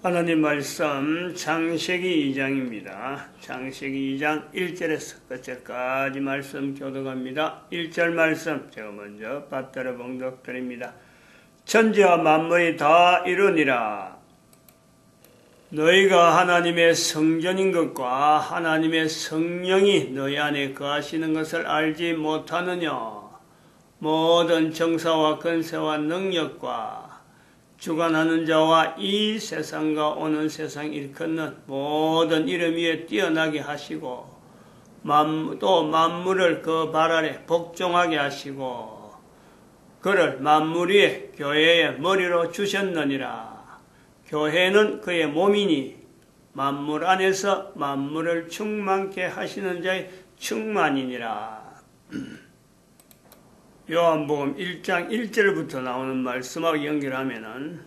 하나님 말씀 창세기 2장입니다. 창세기 2장 1절에서 끝절까지 말씀 교독합니다. 1절 말씀 제가 먼저 받들어 봉독드립니다. 천지와 만물이 다 이루니라. 너희가 하나님의 성전인 것과 하나님의 성령이 너희 안에 거하시는 것을 알지 못하느냐. 모든 정사와 권세와 능력과 주관하는 자와 이 세상과 오는 세상 일컫는 모든 이름 위에 뛰어나게 하시고 또 만물을 그 발 아래 복종하게 하시고 그를 만물 위에 교회의 머리로 주셨느니라. 교회는 그의 몸이니 만물 안에서 만물을 충만케 하시는 자의 충만이니라. 요한복음 1장 1절부터 나오는 말씀하고 연결하면은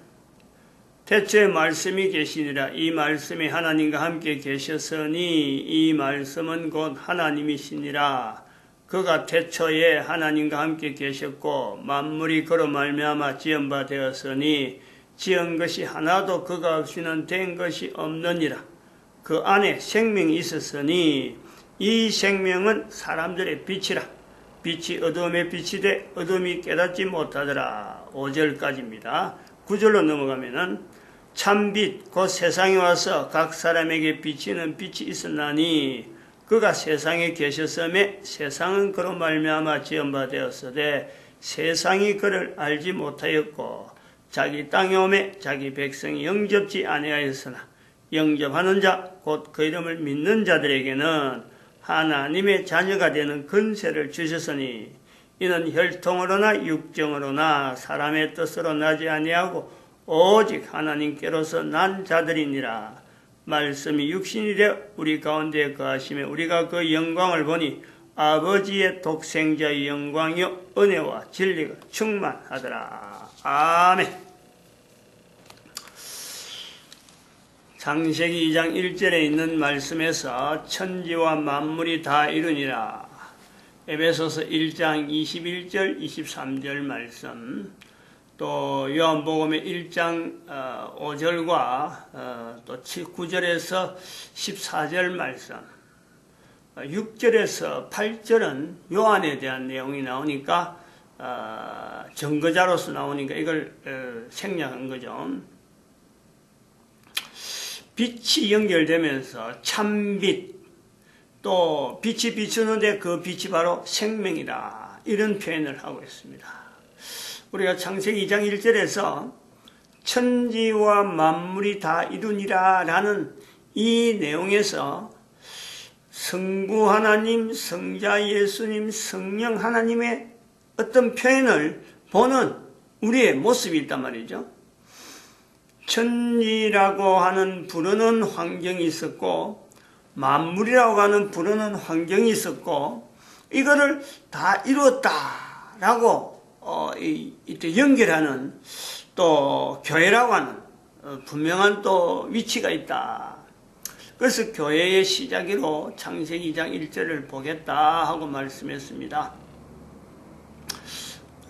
태초에 말씀이 계시니라. 이 말씀이 하나님과 함께 계셨으니 이 말씀은 곧 하나님이시니라. 그가 태초에 하나님과 함께 계셨고 만물이 그로 말미암아 지은 바 되었으니 지은 것이 하나도 그가 없이는 된 것이 없느니라. 그 안에 생명이 있었으니 이 생명은 사람들의 빛이라. 빛이 어둠에 빛이 돼 어둠이 깨닫지 못하더라. 5절까지입니다. 9절로 넘어가면은 참빛 곧 세상에 와서 각 사람에게 비치는 빛이 있었나니 그가 세상에 계셨음에 세상은 그로 말미암아 지은 바 되었으되 세상이 그를 알지 못하였고 자기 땅에 오매 자기 백성이 영접지 아니하였으나 영접하는 자 곧 그 이름을 믿는 자들에게는 하나님의 자녀가 되는 권세를 주셨으니 이는 혈통으로나 육정으로나 사람의 뜻으로 나지 아니하고 오직 하나님께로서 난 자들이니라. 말씀이 육신이 되어 우리 가운데 거하시며 우리가 그 영광을 보니 아버지의 독생자의 영광이요 은혜와 진리가 충만하더라. 아멘. 창세기 2장 1절에 있는 말씀에서 천지와 만물이 다 이루니라. 에베소서 1장 21절 23절 말씀, 또 요한복음의 1장 5절과 또 9절에서 14절 말씀, 6절에서 8절은 요한에 대한 내용이 나오니까 증거자로서 나오니까 이걸 생략한 거죠. 빛이 연결되면서 참빛, 또 빛이 비추는데 그 빛이 바로 생명이다. 이런 표현을 하고 있습니다. 우리가 창세기 2장 1절에서 천지와 만물이 다 이루니라 라는 이 내용에서 성부 하나님, 성자 예수님, 성령 하나님의 어떤 표현을 보는 우리의 모습이 있단 말이죠. 천지라고 하는 부르는 환경이 있었고 만물이라고 하는 부르는 환경이 있었고 이거를 다 이루었다라고 이때 연결하는 또 교회라고 하는 분명한 또 위치가 있다. 그래서 교회의 시작으로 창세기 2장 1절을 보겠다 하고 말씀했습니다.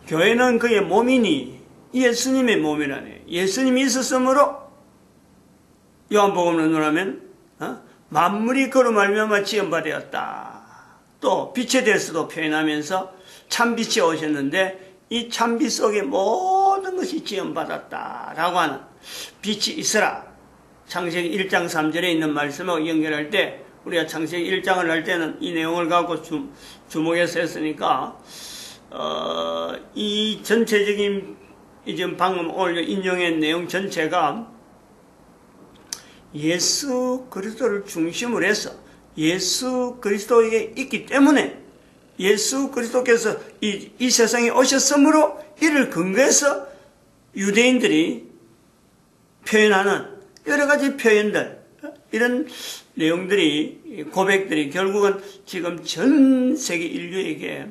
교회는 그의 몸이니 예수님의 몸이라네. 예수님이 있었으므로 요한복음을 논하면 만물이 그로 말미암아 지은 바 되었다. 또 빛에 대해서도 표현하면서 참빛이 오셨는데 이 참빛 속에 모든 것이 지은 받았다라고 하는 빛이 있으라. 창세기 1장 3절에 있는 말씀하고 연결할 때 우리가 창세기 1장을 할 때는 이 내용을 갖고 주목해서 했으니까 이 전체적인 지금 방금 오늘 인용한 내용 전체가 예수 그리스도를 중심으로 해서 예수 그리스도에 있기 때문에 예수 그리스도께서 이 세상에 오셨으므로 이를 근거해서 유대인들이 표현하는 여러 가지 표현들, 이런 내용들이, 고백들이 결국은 지금 전 세계 인류에게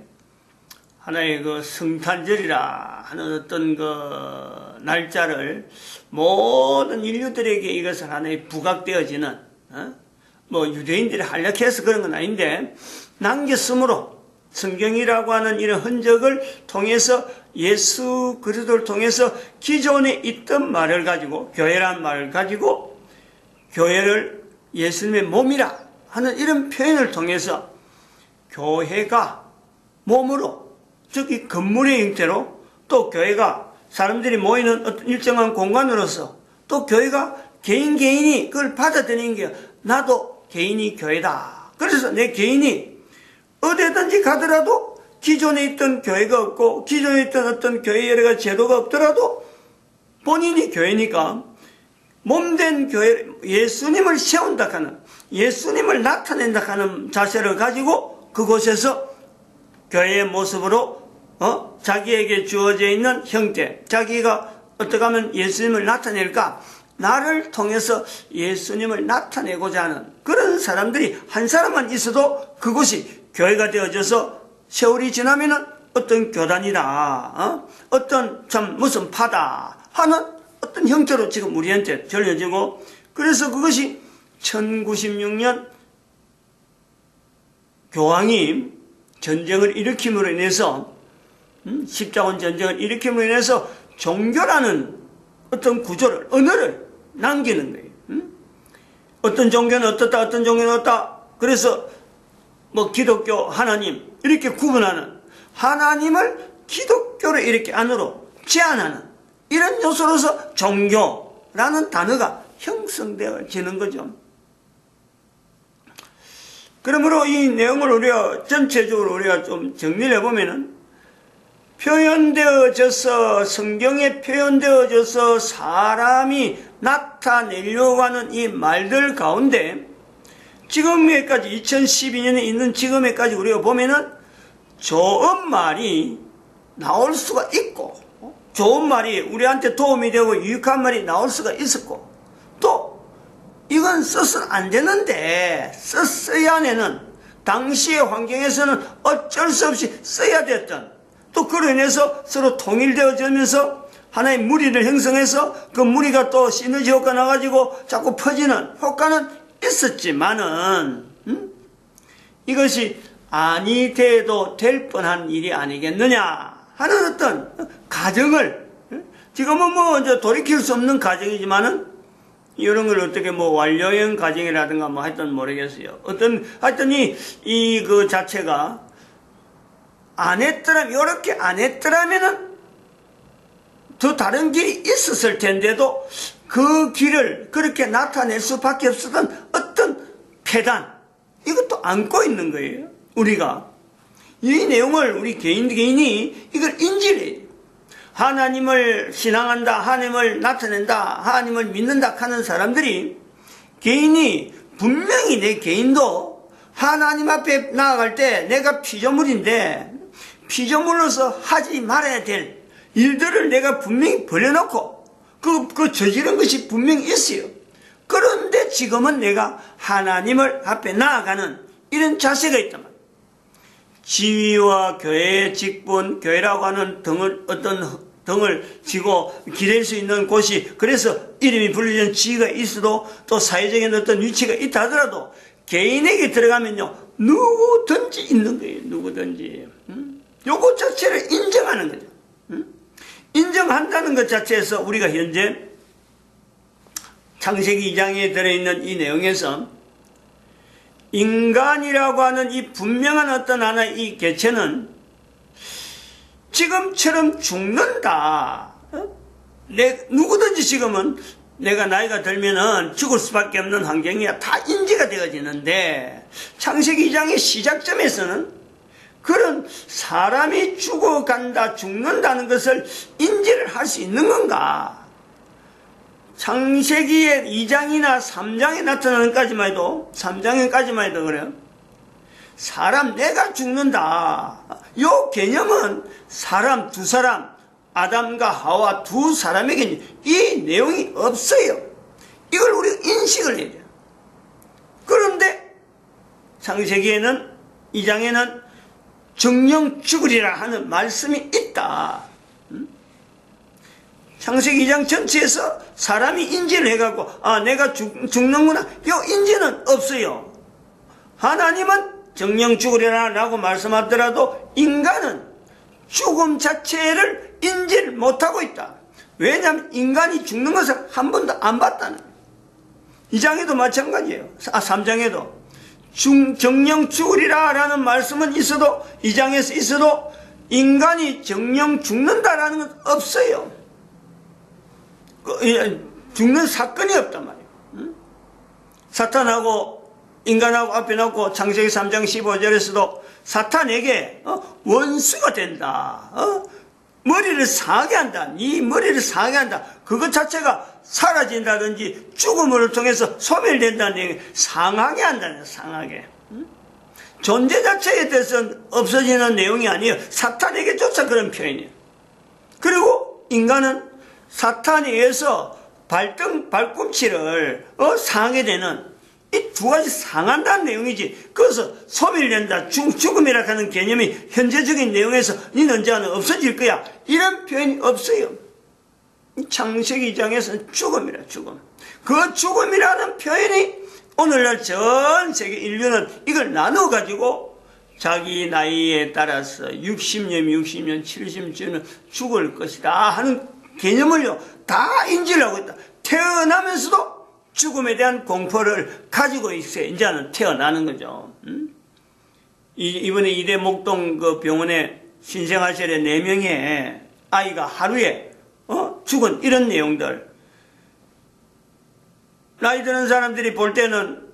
하나의 그 성탄절이라 하는 어떤 그 날짜를 모든 인류들에게 이것을 하나의 부각되어지는, 뭐 유대인들이 한력해서 그런 건 아닌데 남겼으므로 성경이라고 하는 이런 흔적을 통해서 예수 그리스도를 통해서 기존에 있던 말을 가지고 교회란 말을 가지고 교회를 예수님의 몸이라 하는 이런 표현을 통해서 교회가 몸으로 즉 이 건물의 형태로 또 교회가 사람들이 모이는 어떤 일정한 공간으로서 또 교회가 개인이 그걸 받아들이는 게 나도 개인이 교회다. 그래서 내 개인이 어디든지 가더라도 기존에 있던 교회가 없고 기존에 있던 어떤 교회 여러 가지 제도가 없더라도 본인이 교회니까 몸된 교회 예수님을 세운다 하는 예수님을 나타낸다 하는 자세를 가지고 그곳에서 교회의 모습으로 자기에게 주어져 있는 형태 자기가 어떻게 하면 예수님을 나타낼까 나를 통해서 예수님을 나타내고자 하는 그런 사람들이 한 사람만 있어도 그곳이 교회가 되어져서 세월이 지나면은 어떤 교단이다, 어떤 참 무슨 파다 하는 어떤 형태로 지금 우리한테 전해지고 그래서 그것이 1096년 교황이 전쟁을 일으킴으로 인해서 십자군 전쟁을 일으킴으로 인해서 종교라는 어떤 구조를 언어를 남기는 거예요. 어떤 종교는 어떻다 어떤 종교는 어떻다 그래서 뭐 기독교 하나님 이렇게 구분하는 하나님을 기독교를 이렇게 안으로 제한하는 이런 요소로서 종교라는 단어가 형성되어지는 거죠. 그러므로 이 내용을 우리가 전체적으로 우리가 좀 정리를 해보면은 표현되어져서 성경에 표현되어져서 사람이 나타내려고 하는 이 말들 가운데 지금에까지 2012년에 있는 지금에까지 우리가 보면은 좋은 말이 나올 수가 있고 좋은 말이 우리한테 도움이 되고 유익한 말이 나올 수가 있었고 또 이건 써서는 안 되는데 썼어야 하는 당시의 환경에서는 어쩔 수 없이 써야 됐던 또 그로 인해서 서로 통일되어지면서 하나의 무리를 형성해서 그 무리가 또 시너지 효과 나가지고 자꾸 퍼지는 효과는 있었지만은 이것이 아니 돼도 될 뻔한 일이 아니겠느냐 하는 어떤 가정을 지금은 뭐 이제 돌이킬 수 없는 가정이지만은 이런 걸 어떻게 뭐 완료형 가정이라든가 뭐 하여튼 모르겠어요. 하여튼 이 그 자체가 안 했더라면 이렇게 안 했더라면은 더 다른 길이 있었을 텐데도 그 길을 그렇게 나타낼 수밖에 없었던 어떤 폐단 이것도 안고 있는 거예요. 우리가 이 내용을 우리 개인이 이걸 인지를 해요. 하나님을 신앙한다 하나님을 나타낸다 하나님을 믿는다 하는 사람들이 개인이 분명히 내 개인도 하나님 앞에 나아갈 때 내가 피조물인데 피조물로서 하지 말아야 될 일들을 내가 분명히 벌려놓고 그 저지른 것이 분명히 있어요. 그런데 지금은 내가 하나님을 앞에 나아가는 이런 자세가 있단 말이에요. 지위와 교회의 직분, 교회라고 하는 어떤 등을 지고 기댈 수 있는 곳이 그래서 이름이 불리는 지위가 있어도 또 사회적인 어떤 위치가 있다 하더라도 개인에게 들어가면요 누구든지 있는 거예요. 누구든지 요것 자체를 인정하는 거죠. 인정한다는 것 자체에서 우리가 현재 창세기 2장에 들어있는 이 내용에서 인간이라고 하는 이 분명한 어떤 하나의 이 개체는 지금처럼 죽는다. 누구든지 지금은 내가 나이가 들면은 죽을 수밖에 없는 환경이야. 다 인지가 되어지는데 창세기 2장의 시작점에서는 그런 사람이 죽어간다, 죽는다는 것을 인지를 할 수 있는 건가? 창세기의 2장이나 3장에 나타나는 까지만 해도 3장에까지만 해도 그래요. 사람 내가 죽는다. 요 개념은 사람 두 사람 아담과 하와 두 사람에게 이 내용이 없어요. 이걸 우리가 인식을 해야 돼요. 그런데 창세기에는 2장에는 정령 죽으리라 하는 말씀이 있다. 창세기 2장 전체에서 사람이 인지를 해갖고 내가 죽는구나 이 인지는 없어요. 하나님은 정령 죽으리라 라고 말씀하더라도 인간은 죽음 자체를 인지를 못하고 있다. 왜냐하면 인간이 죽는 것을 한 번도 안 봤다는 거예요. 2장에도 마찬가지예요. 3장에도 정령 죽으리라 라는 말씀은 있어도 2장에서 있어도 인간이 정령 죽는다라는 건 없어요. 죽는 사건이 없단 말이에요. 사탄하고 인간하고 앞에 놓고 창세기 3장 15절에서도 사탄에게 원수가 된다. 머리를 상하게 한다. 네 머리를 상하게 한다. 그것 자체가 사라진다든지 죽음을 통해서 소멸된다는 얘기, 상하게 한다는, 상하게. 존재 자체에 대해서는 없어지는 내용이 아니에요. 사탄에게조차 그런 표현이에요. 그리고 인간은 사탄에 의해서 발꿈치를 상하게 되는 이 두 가지 상한다는 내용이지. 그래서 소멸된다, 죽음이라 하는 개념이 현재적인 내용에서 니는 언제나 없어질 거야, 이런 표현이 없어요. 창세기 2장에서는 죽음이라, 죽음. 그 죽음이라는 표현이 오늘날 전 세계 인류는 이걸 나눠가지고 자기 나이에 따라서 60년, 70년 죽을 것이다 하는 개념을요 다 인지를 하고 있다. 태어나면서도 죽음에 대한 공포를 가지고 있어요. 이제는 태어나는 거죠. 이번에 이대 목동 그 병원에 신생아실에 4명의 아이가 하루에 죽은 이런 내용들. 나이 드는 사람들이 볼 때는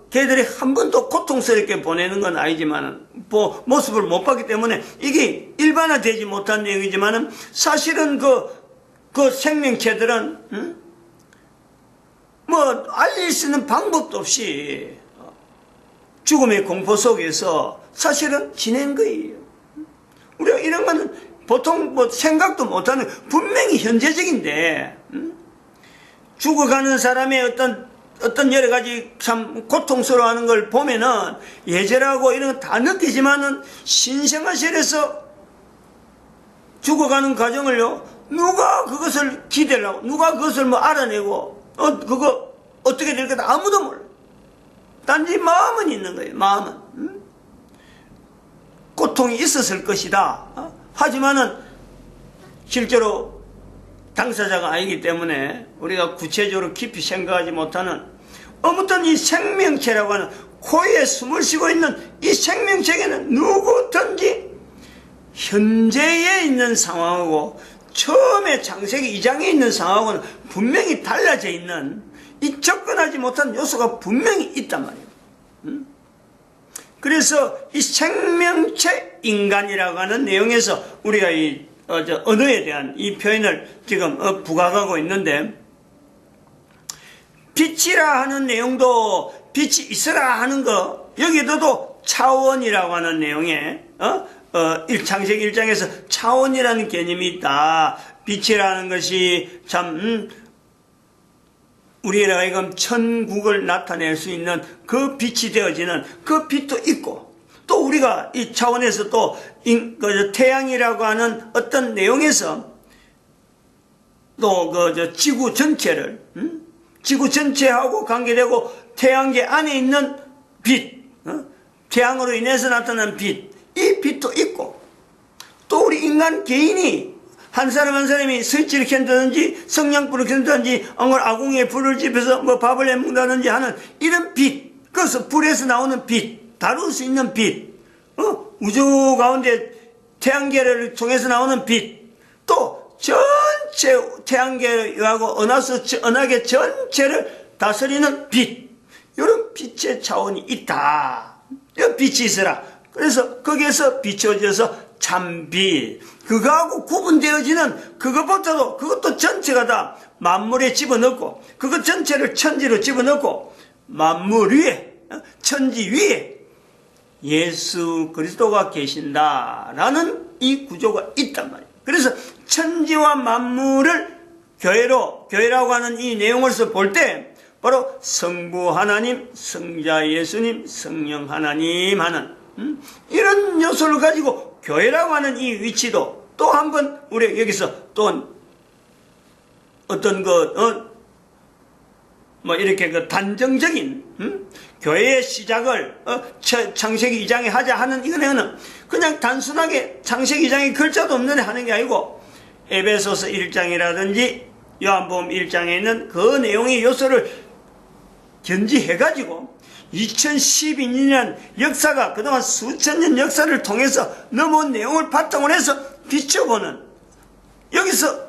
걔들이 한 번도 고통스럽게 보내는 건 아니지만은 모습을 못 봤기 때문에 이게 일반화되지 못한 내용이지만은 사실은 그 생명체들은 알릴 수 있는 방법도 없이 죽음의 공포 속에서 사실은 지낸 거예요. 우리가 이런 거는 보통 생각도 못하는, 분명히 현재적인데, 죽어가는 사람의 어떤 여러 가지 참 고통스러워하는 걸 보면은 예절하고 이런 거 다 느끼지만은 신생아실에서 죽어가는 과정을요, 누가 그것을 기대를 하고, 누가 그것을 알아내고, 그거 어떻게 될 거다 아무도 몰라. 단지 마음은 있는 거예요. 마음은. 고통이 있었을 것이다. 하지만은 실제로 당사자가 아니기 때문에 우리가 구체적으로 깊이 생각하지 못하는 아무튼 이 생명체라고 하는 코에 숨을 쉬고 있는 이 생명체에는 누구든지 현재에 있는 상황하고 처음에 창세기 2장에 있는 상황하고는 분명히 달라져 있는 이 접근하지 못한 요소가 분명히 있단 말이에요. 그래서 이 생명체 인간이라고 하는 내용에서 우리가 이 언어에 대한 이 표현을 지금 부각하고 있는데, 빛이라 하는 내용도 빛이 있으라 하는 거, 여기도 차원이라고 하는 내용에 창세기 1장에서 차원이라는 개념이 있다. 빛이라는 것이 참 우리가 지금 천국을 나타낼 수 있는 그 빛이 되어지는 그 빛도 있고, 또 우리가 이 차원에서 또 태양이라고 하는 어떤 내용에서 또 지구 전체를 지구 전체하고 관계되고 태양계 안에 있는 빛, 태양으로 인해서 나타나는 빛, 이 빛도 있고, 또 우리 인간 개인이 한 사람 한 사람이 스위치를 켠다든지 성냥불을 켠다든지 아궁이에 불을 지펴서 밥을 해먹는다든지 하는 이런 빛, 그래서 불에서 나오는 빛, 다룰 수 있는 빛, 우주 가운데 태양계를 통해서 나오는 빛, 또 전체 태양계하고 은하계 전체를 다스리는 빛, 이런 빛의 차원이 있다. 이 빛이 있어라. 그래서 거기에서 비춰져서 참빛, 그거하고 구분되어지는 그것보다도, 그것도 전체가 다 만물에 집어넣고, 그것 전체를 천지로 집어넣고, 만물 위에, 천지 위에 예수 그리스도가 계신다라는 이 구조가 있단 말이에요. 그래서 천지와 만물을 교회라고 하는 이 내용으로서 볼 때 바로 성부 하나님, 성자 예수님, 성령 하나님 하는 이런 요소를 가지고 교회라고 하는 이 위치도 또 한 번 우리 여기서 또 어떤 뭐 이렇게 그 단정적인 교회의 시작을 창세기 2장에 하자 하는 이거는 그냥 단순하게 창세기 2장에 글자도 없는데 하는 게 아니고 에베소서 1장이라든지 요한복음 1장에 있는 그 내용의 요소를 견지해가지고 2012년 역사가 그동안 수천 년 역사를 통해서 넘어온 내용을 바탕으로 해서 비춰보는, 여기서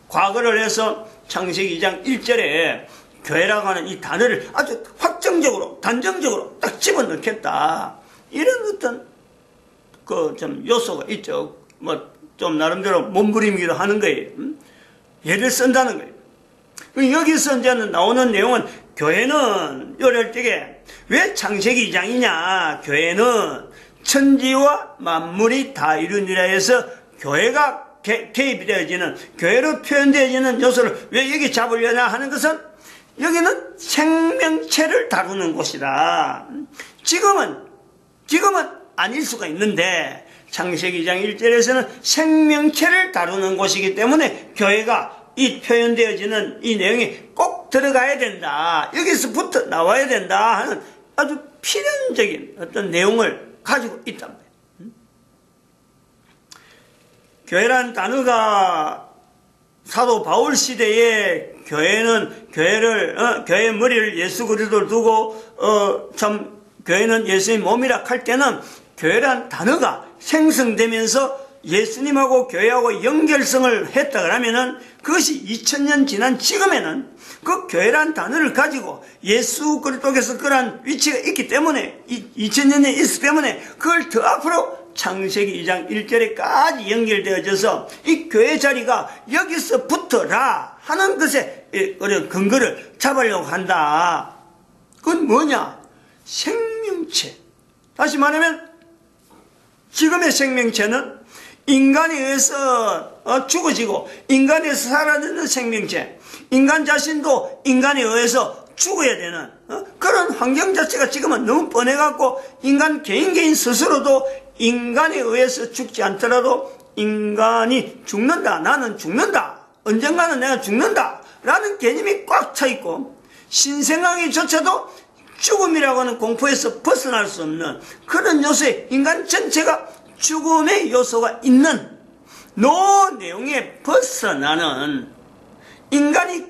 과거를 해서 창세기 2장 1절에 교회라고 하는 이 단어를 아주 확정적으로 단정적으로 딱 집어넣겠다, 이런 어떤 그 좀 요소가 있죠. 뭐 좀 나름대로 몸부림이기도 하는 거예요. 예를 쓴다는 거예요. 여기서 이제는 나오는 내용은 교회는 이럴 적에 왜 창세기 2장이냐, 교회는 천지와 만물이 다 이루니라 해서 교회가 개입이 되어지는, 교회로 표현되어지는 요소를 왜 여기 잡으려나 하는 것은 여기는 생명체를 다루는 곳이다. 지금은 아닐 수가 있는데 창세기 2장 1절에서는 생명체를 다루는 곳이기 때문에 교회가 이 표현되어지는 이 내용이 꼭 들어가야 된다, 여기서부터 나와야 된다 하는 아주 필연적인 어떤 내용을 가지고 있단 말이에요. 교회라는 단어가 사도 바울 시대에 교회의 머리를 예수 그리스도를 두고 교회는 예수의 몸이라 할 때는 교회란 단어가 생성되면서 예수님하고 교회하고 연결성을 했다 그러면은 그것이 2000년 지난 지금에는 그 교회란 단어를 가지고 예수 그리스도께서 그러한 위치가 있기 때문에 2000년에 있기 때문에 그걸 더 앞으로 창세기 2장 1절에까지 연결되어져서 이 교회 자리가 여기서부터라 하는 것에 근거를 잡으려고 한다. 그건 뭐냐? 생명체. 다시 말하면 지금의 생명체는 인간에 의해서 죽어지고 인간에서 사라지는 생명체, 인간 자신도 인간에 의해서 죽어야 되는 그런 환경 자체가 지금은 너무 뻔해갖고 인간 개인 스스로도 인간에 의해서 죽지 않더라도 인간이 죽는다, 나는 죽는다, 언젠가는 내가 죽는다 라는 개념이 꽉 차있고 신생아기조차도 죽음이라고 하는 공포에서 벗어날 수 없는 그런 요소에 인간 전체가 죽음의 요소가 있는 노 내용에 벗어나는, 인간이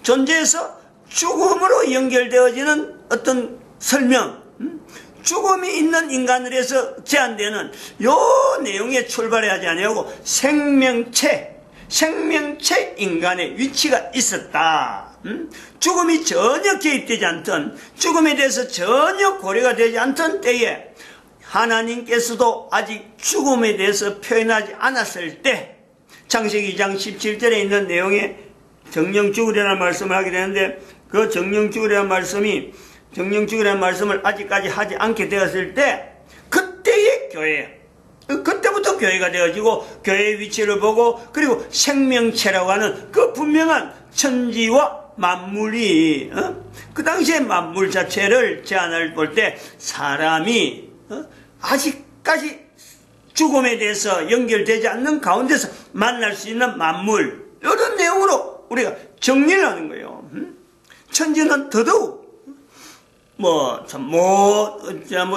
존재해서 죽음으로 연결되어지는 어떤 설명, 죽음이 있는 인간을 해서 제한되는 요 내용에 출발하지 아니하고 생명체 인간의 위치가 있었다. 죽음이 전혀 개입되지 않던, 죽음에 대해서 전혀 고려가 되지 않던 때에 하나님께서도 아직 죽음에 대해서 표현하지 않았을 때 창세기 2장 17절에 있는 내용에 정령 죽으리라는 말씀을 하게 되는데, 그 정령 죽으리라는 말씀을 아직까지 하지 않게 되었을 때 그때의 교회, 그때부터 교회가 되어지고 교회의 위치를 보고 그리고 생명체라고 하는 그 분명한 천지와 만물이 그 당시에 만물 자체를 제안을 볼 때 사람이 아직까지 죽음에 대해서 연결되지 않는 가운데서 만날 수 있는 만물, 이런 내용으로 우리가 정리를 하는 거예요. 천지는 더더욱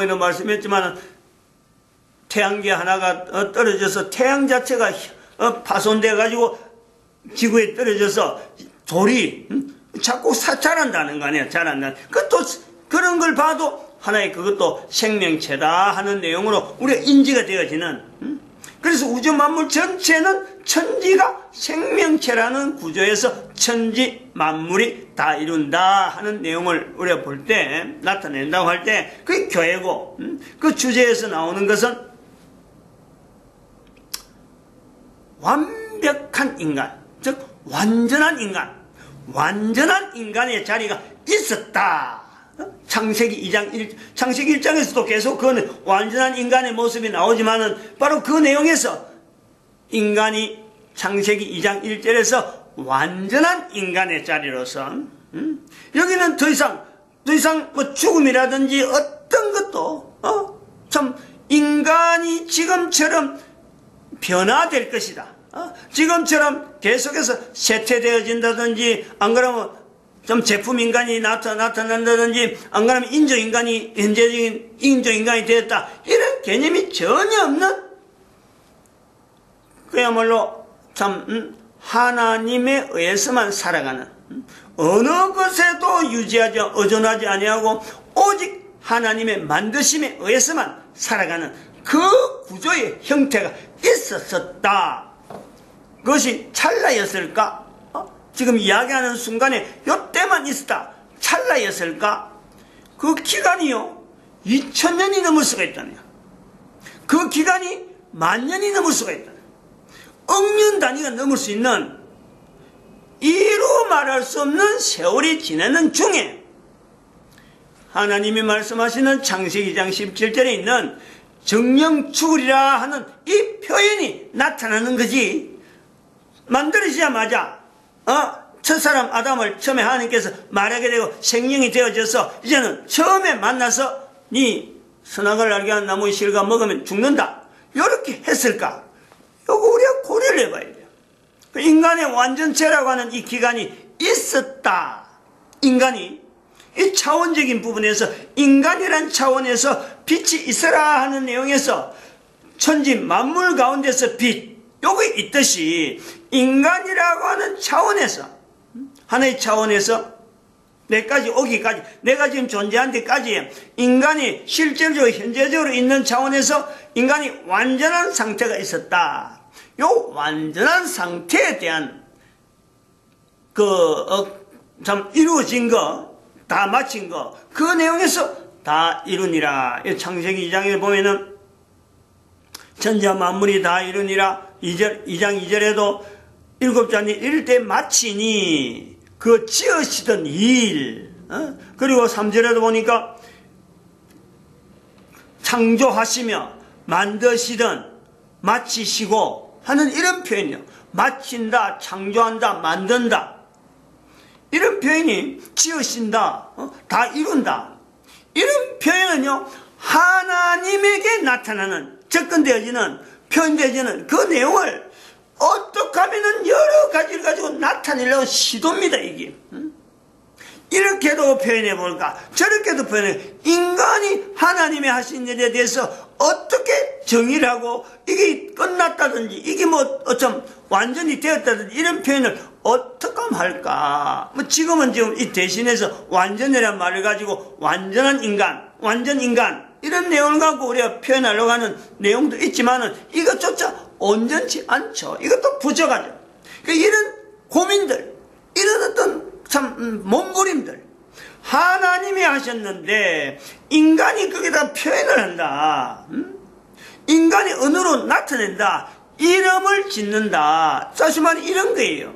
이런 말씀했지만 태양계 하나가 떨어져서 태양 자체가 파손돼 가지고 지구에 떨어져서 돌이 자꾸 자란다는 거 아니야. 자란다는. 그것도 그런 걸 봐도 하나의 그것도 생명체다 하는 내용으로 우리가 인지가 되어지는. 그래서 우주 만물 전체는 천지가 생명체라는 구조에서 천지 만물이 다 이룬다 하는 내용을 우리가 볼 때, 나타낸다고 할 때 그게 교회고, 그 주제에서 나오는 것은 완벽한 인간, 즉 완전한 인간의 자리가 있었다. 창세기 1장에서도 계속 그거는 완전한 인간의 모습이 나오지만은 바로 그 내용에서 인간이 창세기 2장 1절에서 완전한 인간의 자리로서 여기는 더 이상 뭐 죽음이라든지 어떤 것도 참 인간이 지금처럼 변화될 것이다. 지금처럼 계속해서 쇠퇴되어진다든지 안 그러면 좀 제품 인간이 나타난다든지 안 그러면 인조인간이 현재적인 인조인간이 되었다 이런 개념이 전혀 없는 그야말로 참 하나님에 의해서만 살아가는 어느 것에도 유지하지 의존하지 아니하고 오직 하나님의 만드심에 의해서만 살아가는 그 구조의 형태가 있었다. 그것이 찰나였을까? 지금 이야기하는 순간에 이때만 있었다. 찰나였을까? 그 기간이요 2000년이 넘을 수가 있다네요. 그 기간이 10,000년이 넘을 수가 있다. 억년 단위가 넘을 수 있는 이루 말할 수 없는 세월이 지나는 중에 하나님이 말씀하시는 창세기 2장 17절에 있는 정령축을이라 하는 이 표현이 나타나는 거지. 만들어지자마자 첫사람 아담을 처음에 하나님께서 말하게 되고 생명이 되어져서 이제는 처음에 만나서 네 선악을 알게 한 나무의 실과 먹으면 죽는다 이렇게 했을까? 이거 우리가 고려를 해봐야 돼요. 인간의 완전체라고 하는 이 기간이 있었다. 인간이 이 차원적인 부분에서 인간이란 차원에서 빛이 있어라 하는 내용에서 천지 만물 가운데서 빛 요게 있듯이 인간이라고 하는 차원에서 하나의 차원에서 내까지 오기까지 내가 지금 존재한 데까지 인간이 실질적으로 현재적으로 있는 차원에서 인간이 완전한 상태가 있었다. 요 완전한 상태에 대한 참 이루어진 거 다 마친 거 그 내용에서 다 이루니라. 창세기 2장에 보면은 천지와 만물이 다 이루니라. 2장 2절에도 일곱 잔이 이를 때 마치니 그 지으시던 일 그리고 3절에도 보니까 창조하시며 만드시던 마치시고 하는 이런 표현이요. 마친다, 창조한다, 만든다 이런 표현이 지으신다, 다 이룬다 이런 표현은요 하나님에게 나타나는 접근되어지는 표현되어지는 그 내용을 어떻게 하면은 여러 가지를 가지고 나타내려는 시도입니다. 이게 이렇게도 표현해 볼까 저렇게도 표현해 인간이 하나님이 하신 일에 대해서 어떻게 정의를 하고 이게 끝났다든지 이게 뭐 어쩜 완전히 되었다든지 이런 표현을 어떻게 하면 할까. 지금 이 대신해서 완전이라는 말을 가지고 완전한 인간 완전 인간 이런 내용을 갖고 우리가 표현하려고 하는 내용도 있지만은 이것조차 온전치 않죠. 이것도 부족하죠. 이런 고민들 이런 어떤 참 몸부림들 하나님이 하셨는데 인간이 거기다 표현을 한다. 인간이 언어로 나타낸다. 이름을 짓는다. 다시 말해 이런 거예요.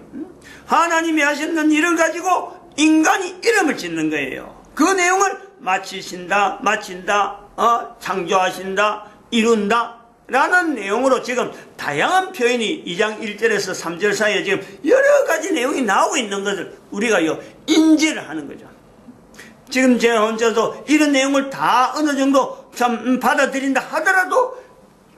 하나님이 하셨는 일을 가지고 인간이 이름을 짓는 거예요. 그 내용을 마치신다, 마친다, 창조하신다, 이룬다 라는 내용으로 지금 다양한 표현이 2장 1절에서 3절 사이에 지금 여러 가지 내용이 나오고 있는 것을 우리가 인지를 하는 거죠. 지금 제가 혼자도 이런 내용을 다 어느 정도 참 받아들인다 하더라도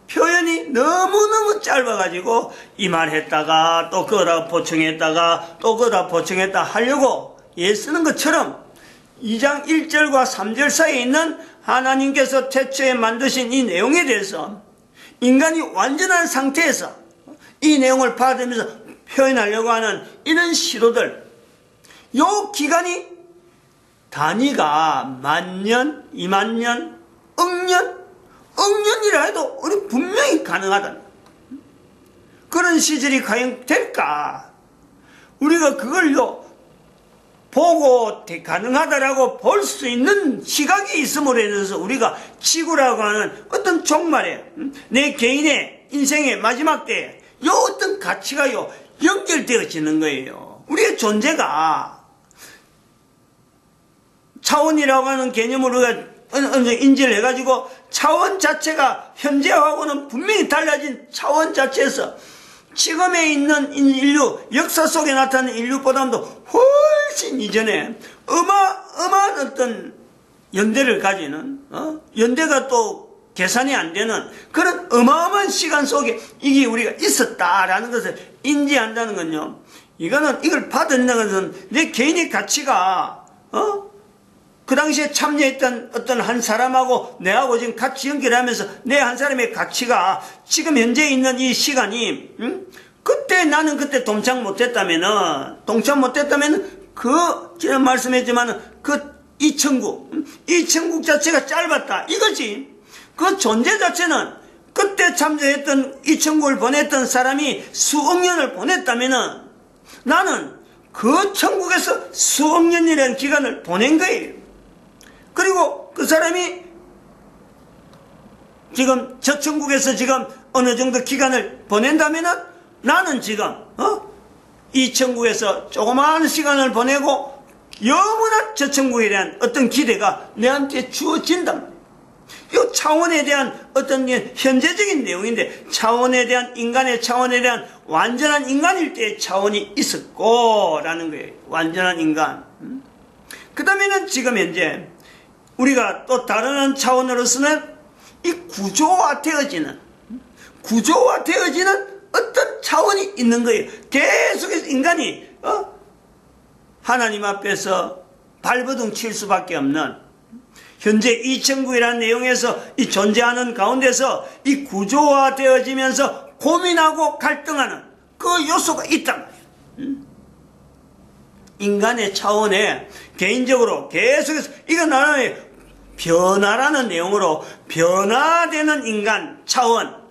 표현이 너무너무 짧아가지고 이 말 했다가 또 그거다 보충했다가 또 그거다 보충했다 하려고 애쓰는 것처럼 2장 1절과 3절 사이에 있는 하나님께서 태초에 만드신 이 내용에 대해서 인간이 완전한 상태에서 이 내용을 받으면서 표현하려고 하는 이런 시도들 요 기간이 단위가 10,000년, 20,000년, 억년이라 해도 우리 분명히 가능하다. 그런 시절이 과연 될까? 우리가 그걸요 보고 가능하다라고 볼 수 있는 시각이 있음으로 인해서 우리가 지구라고 하는 어떤 종말에 내 개인의 인생의 마지막 때에 요 어떤 가치가요 연결되어지는 거예요. 우리의 존재가 차원이라고 하는 개념으로 인지를 해가지고 차원 자체가 현재하고는 분명히 달라진 차원 자체에서 지금에 있는 인류, 역사 속에 나타나는 인류보다도 훨씬 이전에 어마어마한 어떤 연대를 가지는, 연대가 또 계산이 안 되는 그런 어마어마한 시간 속에 이게 우리가 있었다라는 것을 인지한다는 건요, 이걸 받은 것은 내 개인의 가치가, 그 당시에 참여했던 어떤 한 사람하고 내하고 지금 같이 연결하면서 내 한 사람의 가치가 지금 현재 있는 이 시간이, 그때 나는 그때 동참 못했다면은, 지난 말씀했지만은, 이 천국 자체가 짧았다. 이거지. 그 존재 자체는 그때 참여했던 이 천국을 보냈던 사람이 수억 년을 보냈다면은 나는 그 천국에서 수억 년이라는 기간을 보낸 거예요. 그리고 그 사람이 지금 저 천국에서 지금 어느 정도 기간을 보낸다면은 나는 지금, 이 천국에서 조그마한 시간을 보내고 영원한 저 천국에 대한 어떤 기대가 내한테 주어진다. 이 차원에 대한 어떤 현재적인 내용인데, 차원에 대한 인간의 차원에 대한 완전한 인간일 때의 차원이 있었고 라는 거예요. 완전한 인간. 그 다음에는 지금 현재 우리가 또 다른 차원으로서는 이 구조화 되어지는 어떤 차원이 있는 거예요. 계속해서 인간이 하나님 앞에서 발버둥 칠 수밖에 없는, 현재 이 천국이라는 내용에서 이 존재하는 가운데서 이 구조화 되어지면서 고민하고 갈등하는 그 요소가 있단 말이에요. 인간의 차원에 개인적으로 계속해서, 이거 나는 변화라는 내용으로 변화되는 인간 차원,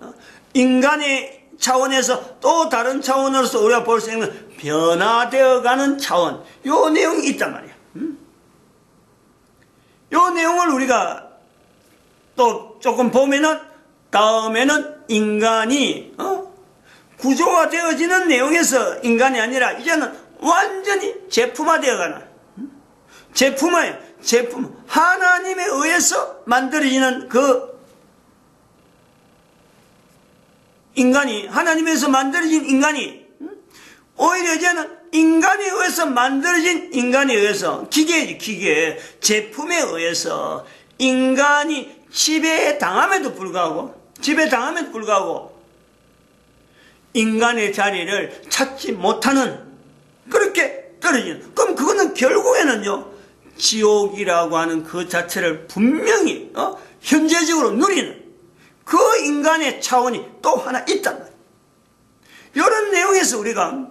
인간의 차원에서 또 다른 차원으로서 우리가 볼 수 있는 변화되어가는 차원, 요 내용이 있단 말이에요. 요 내용을 우리가 또 조금 보면은 다음에는 인간이 구조화 되어지는 내용에서 인간이 아니라 이제는 완전히 제품화되어가는, 제품 하나님에 의해서 만들어지는 그 인간이, 하나님에서 만들어진 인간이 오히려 이제는 인간에 의해서 만들어진, 인간에 의해서, 기계, 제품에 의해서 인간이 지배당함에도 불구하고 인간의 자리를 찾지 못하는, 그렇게 떨어지는, 그럼 그거는 결국에는요 지옥이라고 하는 그 자체를 분명히 현재적으로 누리는 그 인간의 차원이 또 하나 있단 말이에요. 이런 내용에서 우리가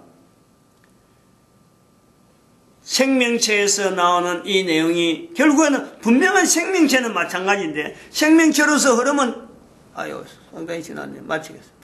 생명체에서 나오는 이 내용이 결국에는 분명한 생명체는 마찬가지인데, 생명체로서 흐름은 상당히 지났네. 마치겠습니다.